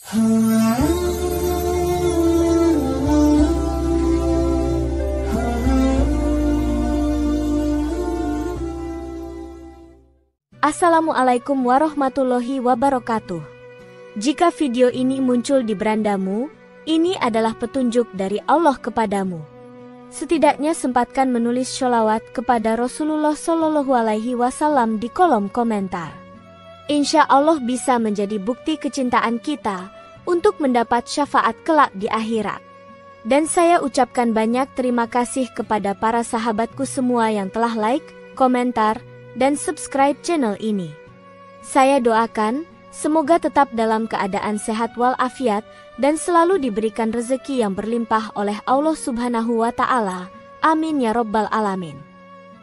Assalamualaikum warahmatullahi wabarakatuh. Jika video ini muncul di berandamu, ini adalah petunjuk dari Allah kepadamu. Setidaknya sempatkan menulis sholawat kepada Rasulullah Shallallahu Alaihi Wasallam di kolom komentar. Insya Allah bisa menjadi bukti kecintaan kita untuk mendapat syafaat kelak di akhirat. Dan saya ucapkan banyak terima kasih kepada para sahabatku semua yang telah like, komentar, dan subscribe channel ini. Saya doakan, semoga tetap dalam keadaan sehat walafiat dan selalu diberikan rezeki yang berlimpah oleh Allah Subhanahu wa Ta'ala. Amin ya Rabbal Alamin.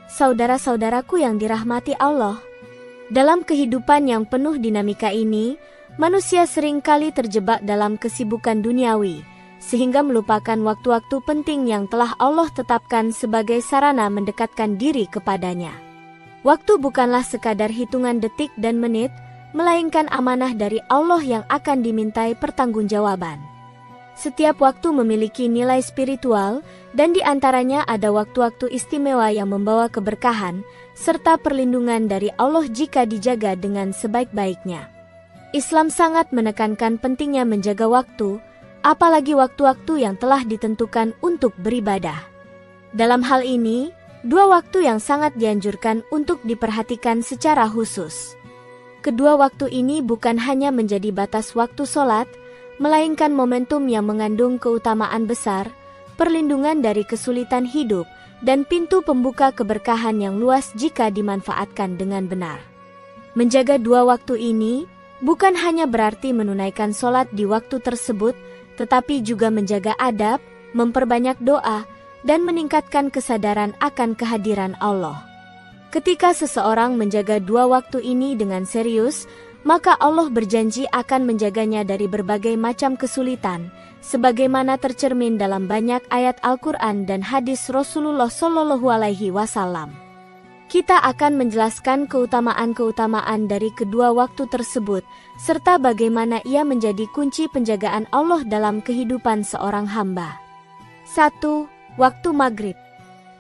Saudara-saudaraku yang dirahmati Allah, dalam kehidupan yang penuh dinamika ini, manusia seringkali terjebak dalam kesibukan duniawi, sehingga melupakan waktu-waktu penting yang telah Allah tetapkan sebagai sarana mendekatkan diri kepadanya. Waktu bukanlah sekadar hitungan detik dan menit, melainkan amanah dari Allah yang akan dimintai pertanggungjawaban. Setiap waktu memiliki nilai spiritual, dan di antaranya ada waktu-waktu istimewa yang membawa keberkahan, serta perlindungan dari Allah jika dijaga dengan sebaik-baiknya. Islam sangat menekankan pentingnya menjaga waktu, apalagi waktu-waktu yang telah ditentukan untuk beribadah. Dalam hal ini, dua waktu yang sangat dianjurkan untuk diperhatikan secara khusus. Kedua waktu ini bukan hanya menjadi batas waktu sholat, melainkan momentum yang mengandung keutamaan besar, perlindungan dari kesulitan hidup, dan pintu pembuka keberkahan yang luas jika dimanfaatkan dengan benar. Menjaga dua waktu ini bukan hanya berarti menunaikan sholat di waktu tersebut, tetapi juga menjaga adab, memperbanyak doa, dan meningkatkan kesadaran akan kehadiran Allah. Ketika seseorang menjaga dua waktu ini dengan serius, maka Allah berjanji akan menjaganya dari berbagai macam kesulitan, sebagaimana tercermin dalam banyak ayat Al-Quran dan hadis Rasulullah Shallallahu Alaihi Wasallam. Kita akan menjelaskan keutamaan-keutamaan dari kedua waktu tersebut, serta bagaimana ia menjadi kunci penjagaan Allah dalam kehidupan seorang hamba. 1. Waktu Maghrib.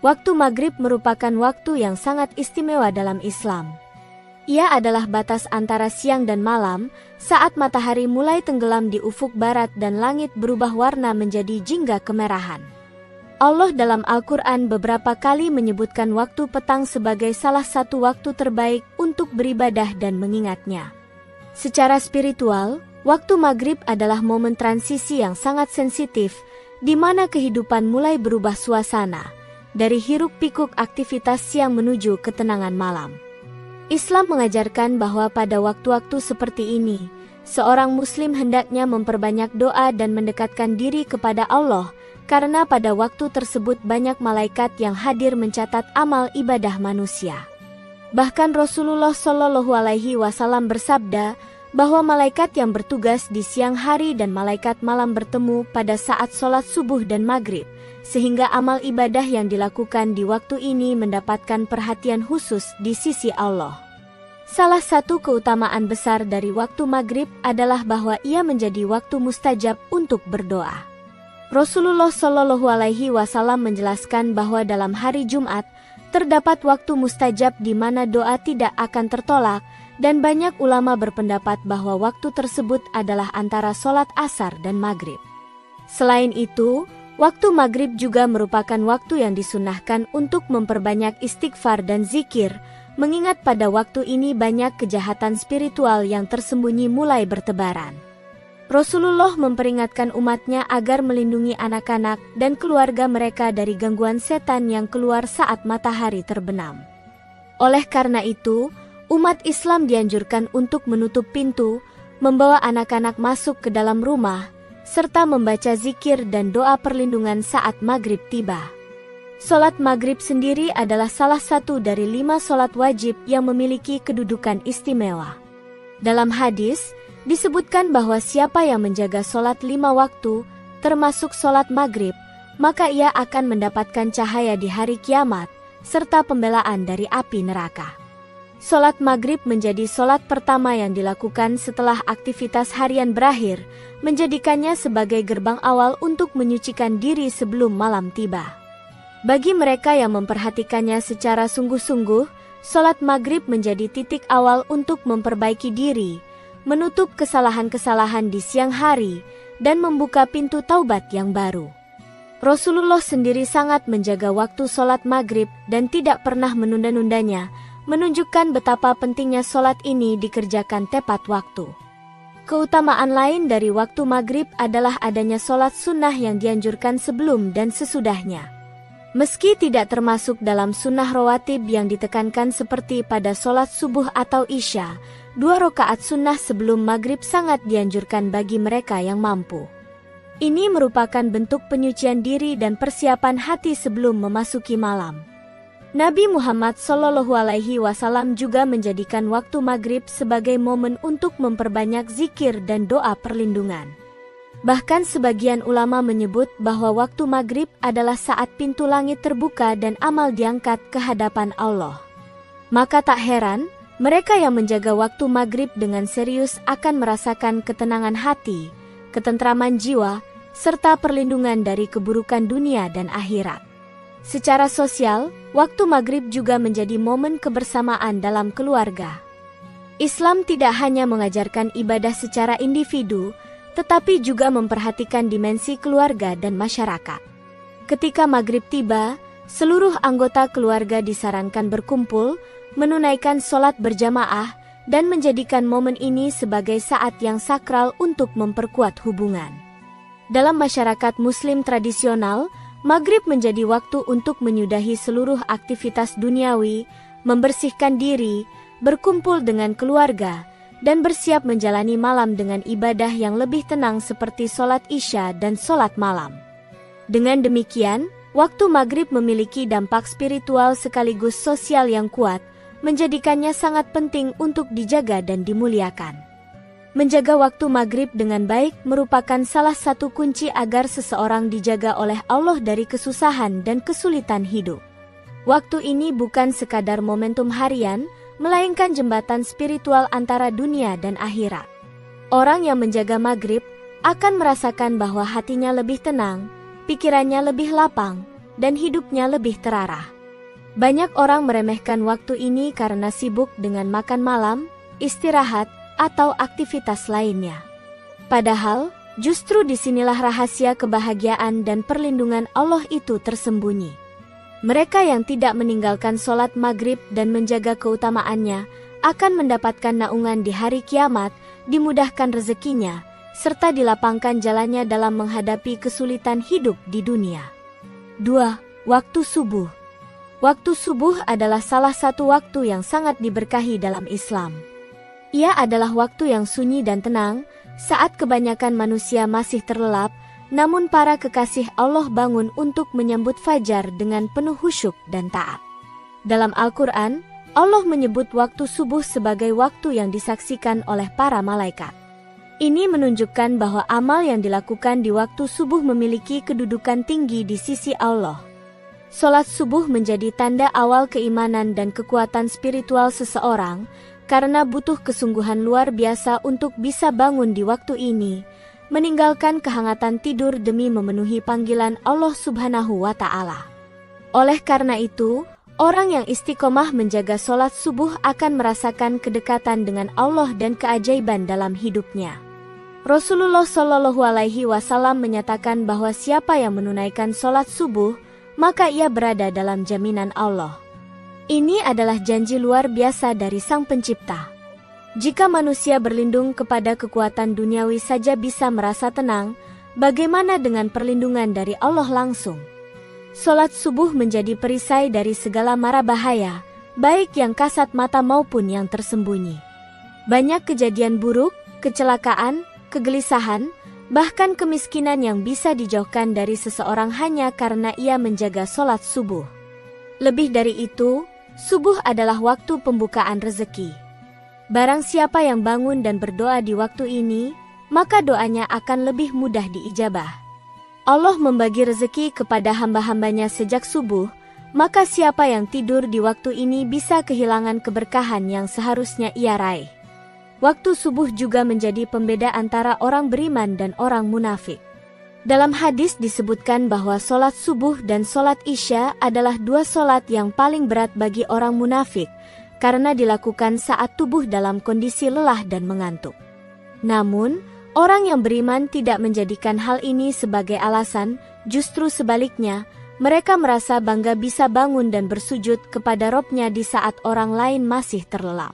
Waktu Maghrib merupakan waktu yang sangat istimewa dalam Islam. Ia adalah batas antara siang dan malam, saat matahari mulai tenggelam di ufuk barat dan langit berubah warna menjadi jingga kemerahan. Allah dalam Al-Quran beberapa kali menyebutkan waktu petang sebagai salah satu waktu terbaik untuk beribadah dan mengingatnya. Secara spiritual, waktu Maghrib adalah momen transisi yang sangat sensitif, di mana kehidupan mulai berubah suasana, dari hiruk-pikuk aktivitas siang menuju ketenangan malam. Islam mengajarkan bahwa pada waktu-waktu seperti ini, seorang muslim hendaknya memperbanyak doa dan mendekatkan diri kepada Allah, karena pada waktu tersebut banyak malaikat yang hadir mencatat amal ibadah manusia. Bahkan Rasulullah Shallallahu Alaihi Wasallam bersabda bahwa malaikat yang bertugas di siang hari dan malaikat malam bertemu pada saat sholat subuh dan maghrib, sehingga amal ibadah yang dilakukan di waktu ini mendapatkan perhatian khusus di sisi Allah. Salah satu keutamaan besar dari waktu Maghrib adalah bahwa ia menjadi waktu mustajab untuk berdoa. Rasulullah Shallallahu Alaihi Wasallam menjelaskan bahwa dalam hari Jumat terdapat waktu mustajab di mana doa tidak akan tertolak, dan banyak ulama berpendapat bahwa waktu tersebut adalah antara sholat asar dan maghrib. Selain itu, waktu maghrib juga merupakan waktu yang disunahkan untuk memperbanyak istighfar dan zikir, mengingat pada waktu ini banyak kejahatan spiritual yang tersembunyi mulai bertebaran. Rasulullah memperingatkan umatnya agar melindungi anak-anak dan keluarga mereka dari gangguan setan yang keluar saat matahari terbenam. Oleh karena itu, umat Islam dianjurkan untuk menutup pintu, membawa anak-anak masuk ke dalam rumah, serta membaca zikir dan doa perlindungan saat maghrib tiba. Sholat maghrib sendiri adalah salah satu dari 5 sholat wajib yang memiliki kedudukan istimewa. Dalam hadis, disebutkan bahwa siapa yang menjaga sholat 5 waktu, termasuk sholat maghrib, maka ia akan mendapatkan cahaya di hari kiamat, serta pembelaan dari api neraka. Solat maghrib menjadi solat pertama yang dilakukan setelah aktivitas harian berakhir, menjadikannya sebagai gerbang awal untuk menyucikan diri sebelum malam tiba. Bagi mereka yang memperhatikannya secara sungguh-sungguh, solat maghrib menjadi titik awal untuk memperbaiki diri, menutup kesalahan-kesalahan di siang hari, dan membuka pintu taubat yang baru. Rasulullah sendiri sangat menjaga waktu solat maghrib dan tidak pernah menunda-nundanya, menunjukkan betapa pentingnya solat ini dikerjakan tepat waktu. Keutamaan lain dari waktu maghrib adalah adanya solat sunnah yang dianjurkan sebelum dan sesudahnya. Meski tidak termasuk dalam sunnah rawatib yang ditekankan seperti pada solat subuh atau isya, 2 rakaat sunnah sebelum maghrib sangat dianjurkan bagi mereka yang mampu. Ini merupakan bentuk penyucian diri dan persiapan hati sebelum memasuki malam. Nabi Muhammad SAW juga menjadikan waktu maghrib sebagai momen untuk memperbanyak zikir dan doa perlindungan. Bahkan sebagian ulama menyebut bahwa waktu maghrib adalah saat pintu langit terbuka dan amal diangkat ke hadapan Allah. Maka tak heran, mereka yang menjaga waktu maghrib dengan serius akan merasakan ketenangan hati, ketentraman jiwa, serta perlindungan dari keburukan dunia dan akhirat. Secara sosial, waktu maghrib juga menjadi momen kebersamaan dalam keluarga. Islam tidak hanya mengajarkan ibadah secara individu, tetapi juga memperhatikan dimensi keluarga dan masyarakat. Ketika maghrib tiba, seluruh anggota keluarga disarankan berkumpul, menunaikan sholat berjamaah, dan menjadikan momen ini sebagai saat yang sakral untuk memperkuat hubungan. Dalam masyarakat Muslim tradisional, maghrib menjadi waktu untuk menyudahi seluruh aktivitas duniawi, membersihkan diri, berkumpul dengan keluarga, dan bersiap menjalani malam dengan ibadah yang lebih tenang seperti sholat isya dan sholat malam. Dengan demikian, waktu maghrib memiliki dampak spiritual sekaligus sosial yang kuat, menjadikannya sangat penting untuk dijaga dan dimuliakan. Menjaga waktu maghrib dengan baik merupakan salah satu kunci agar seseorang dijaga oleh Allah dari kesusahan dan kesulitan hidup. Waktu ini bukan sekadar momentum harian, melainkan jembatan spiritual antara dunia dan akhirat. Orang yang menjaga maghrib akan merasakan bahwa hatinya lebih tenang, pikirannya lebih lapang, dan hidupnya lebih terarah. Banyak orang meremehkan waktu ini karena sibuk dengan makan malam, istirahat, atau aktivitas lainnya. Padahal, justru disinilah rahasia kebahagiaan dan perlindungan Allah itu tersembunyi. Mereka yang tidak meninggalkan sholat maghrib dan menjaga keutamaannya akan mendapatkan naungan di hari kiamat, dimudahkan rezekinya, serta dilapangkan jalannya dalam menghadapi kesulitan hidup di dunia. 2. Waktu subuh. Waktu subuh adalah salah satu waktu yang sangat diberkahi dalam Islam. Ia adalah waktu yang sunyi dan tenang, saat kebanyakan manusia masih terlelap, namun para kekasih Allah bangun untuk menyambut fajar dengan penuh khusyuk dan taat. Dalam Al-Quran, Allah menyebut waktu subuh sebagai waktu yang disaksikan oleh para malaikat. Ini menunjukkan bahwa amal yang dilakukan di waktu subuh memiliki kedudukan tinggi di sisi Allah. Sholat subuh menjadi tanda awal keimanan dan kekuatan spiritual seseorang, karena butuh kesungguhan luar biasa untuk bisa bangun di waktu ini, meninggalkan kehangatan tidur demi memenuhi panggilan Allah Subhanahu wa Ta'ala. Oleh karena itu, orang yang istiqomah menjaga sholat subuh akan merasakan kedekatan dengan Allah dan keajaiban dalam hidupnya. Rasulullah SAW menyatakan bahwa siapa yang menunaikan sholat subuh, maka ia berada dalam jaminan Allah. Ini adalah janji luar biasa dari Sang Pencipta. Jika manusia berlindung kepada kekuatan duniawi saja bisa merasa tenang, bagaimana dengan perlindungan dari Allah langsung? Sholat subuh menjadi perisai dari segala mara bahaya, baik yang kasat mata maupun yang tersembunyi. Banyak kejadian buruk, kecelakaan, kegelisahan, bahkan kemiskinan yang bisa dijauhkan dari seseorang hanya karena ia menjaga sholat subuh. Lebih dari itu, subuh adalah waktu pembukaan rezeki. Barang siapa yang bangun dan berdoa di waktu ini, maka doanya akan lebih mudah diijabah. Allah membagi rezeki kepada hamba-hambanya sejak subuh, maka siapa yang tidur di waktu ini bisa kehilangan keberkahan yang seharusnya ia raih. Waktu subuh juga menjadi pembeda antara orang beriman dan orang munafik. Dalam hadis disebutkan bahwa solat subuh dan solat isya adalah dua solat yang paling berat bagi orang munafik, karena dilakukan saat tubuh dalam kondisi lelah dan mengantuk. Namun, orang yang beriman tidak menjadikan hal ini sebagai alasan, justru sebaliknya, mereka merasa bangga bisa bangun dan bersujud kepada Robnya di saat orang lain masih terlelap.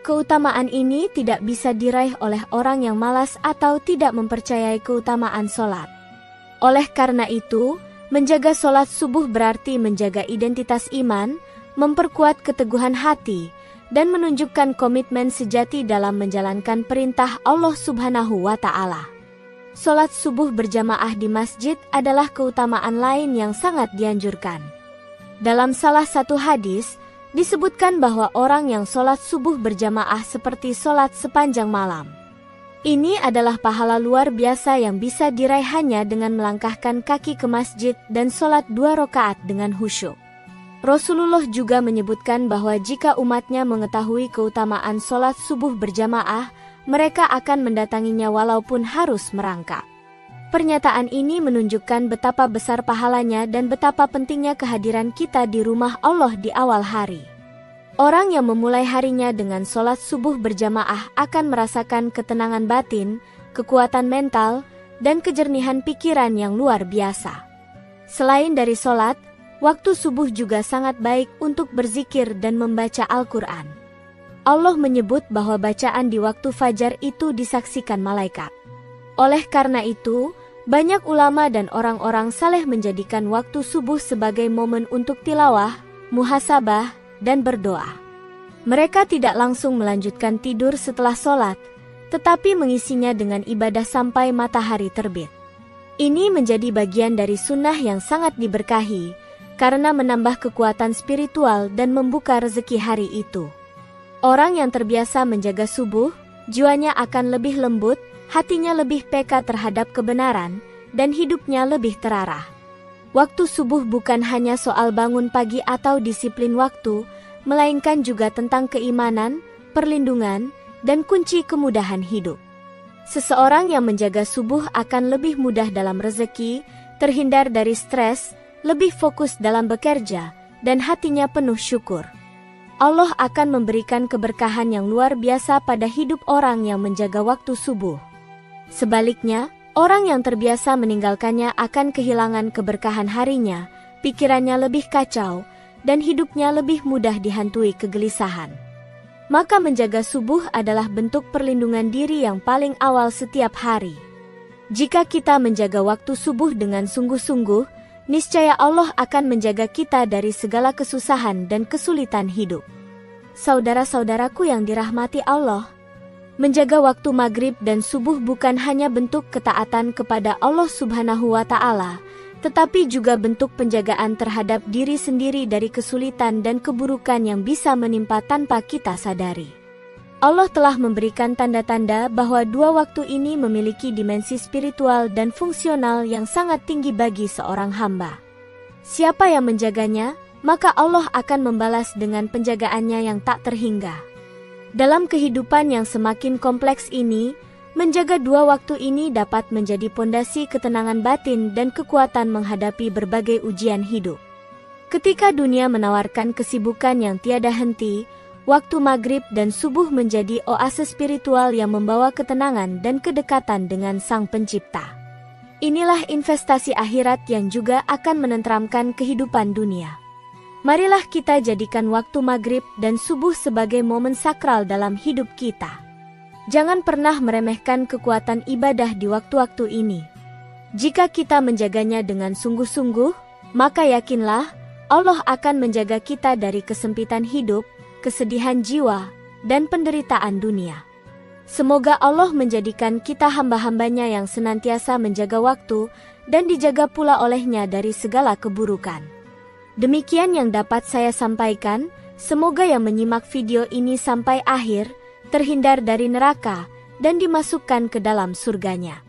Keutamaan ini tidak bisa diraih oleh orang yang malas atau tidak mempercayai keutamaan solat. Oleh karena itu, menjaga solat subuh berarti menjaga identitas iman, memperkuat keteguhan hati, dan menunjukkan komitmen sejati dalam menjalankan perintah Allah Subhanahu wa Ta'ala. Solat subuh berjamaah di masjid adalah keutamaan lain yang sangat dianjurkan. Dalam salah satu hadis, disebutkan bahwa orang yang solat subuh berjamaah seperti solat sepanjang malam. Ini adalah pahala luar biasa yang bisa diraih hanya dengan melangkahkan kaki ke masjid dan solat 2 rakaat dengan khusyuk. Rasulullah juga menyebutkan bahwa jika umatnya mengetahui keutamaan solat subuh berjamaah, mereka akan mendatanginya walaupun harus merangkak. Pernyataan ini menunjukkan betapa besar pahalanya dan betapa pentingnya kehadiran kita di rumah Allah di awal hari. Orang yang memulai harinya dengan solat subuh berjamaah akan merasakan ketenangan batin, kekuatan mental, dan kejernihan pikiran yang luar biasa. Selain dari solat, waktu subuh juga sangat baik untuk berzikir dan membaca Al-Quran. Allah menyebut bahwa bacaan di waktu fajar itu disaksikan malaikat. Oleh karena itu, banyak ulama dan orang-orang saleh menjadikan waktu subuh sebagai momen untuk tilawah, muhasabah, dan berdoa. Mereka tidak langsung melanjutkan tidur setelah sholat, tetapi mengisinya dengan ibadah sampai matahari terbit. Ini menjadi bagian dari sunnah yang sangat diberkahi, karena menambah kekuatan spiritual dan membuka rezeki hari itu. Orang yang terbiasa menjaga subuh, jiwanya akan lebih lembut, hatinya lebih peka terhadap kebenaran, dan hidupnya lebih terarah. Waktu subuh bukan hanya soal bangun pagi atau disiplin waktu, melainkan juga tentang keimanan, perlindungan, dan kunci kemudahan hidup. Seseorang yang menjaga subuh akan lebih mudah dalam rezeki, terhindar dari stres, lebih fokus dalam bekerja, dan hatinya penuh syukur. Allah akan memberikan keberkahan yang luar biasa pada hidup orang yang menjaga waktu subuh. Sebaliknya, orang yang terbiasa meninggalkannya akan kehilangan keberkahan harinya, pikirannya lebih kacau, dan hidupnya lebih mudah dihantui kegelisahan. Maka menjaga subuh adalah bentuk perlindungan diri yang paling awal setiap hari. Jika kita menjaga waktu subuh dengan sungguh-sungguh, niscaya Allah akan menjaga kita dari segala kesusahan dan kesulitan hidup. Saudara-saudaraku yang dirahmati Allah, menjaga waktu maghrib dan subuh bukan hanya bentuk ketaatan kepada Allah Subhanahu wa Ta'ala, tetapi juga bentuk penjagaan terhadap diri sendiri dari kesulitan dan keburukan yang bisa menimpa tanpa kita sadari. Allah telah memberikan tanda-tanda bahwa dua waktu ini memiliki dimensi spiritual dan fungsional yang sangat tinggi bagi seorang hamba. Siapa yang menjaganya, maka Allah akan membalas dengan penjagaannya yang tak terhingga. Dalam kehidupan yang semakin kompleks ini, menjaga dua waktu ini dapat menjadi pondasi ketenangan batin dan kekuatan menghadapi berbagai ujian hidup. Ketika dunia menawarkan kesibukan yang tiada henti, waktu maghrib dan subuh menjadi oase spiritual yang membawa ketenangan dan kedekatan dengan Sang Pencipta. Inilah investasi akhirat yang juga akan menenteramkan kehidupan dunia. Marilah kita jadikan waktu maghrib dan subuh sebagai momen sakral dalam hidup kita. Jangan pernah meremehkan kekuatan ibadah di waktu-waktu ini. Jika kita menjaganya dengan sungguh-sungguh, maka yakinlah Allah akan menjaga kita dari kesempitan hidup, kesedihan jiwa, dan penderitaan dunia. Semoga Allah menjadikan kita hamba-hambanya yang senantiasa menjaga waktu dan dijaga pula olehnya dari segala keburukan. Demikian yang dapat saya sampaikan, semoga yang menyimak video ini sampai akhir, terhindar dari neraka, dan dimasukkan ke dalam surganya.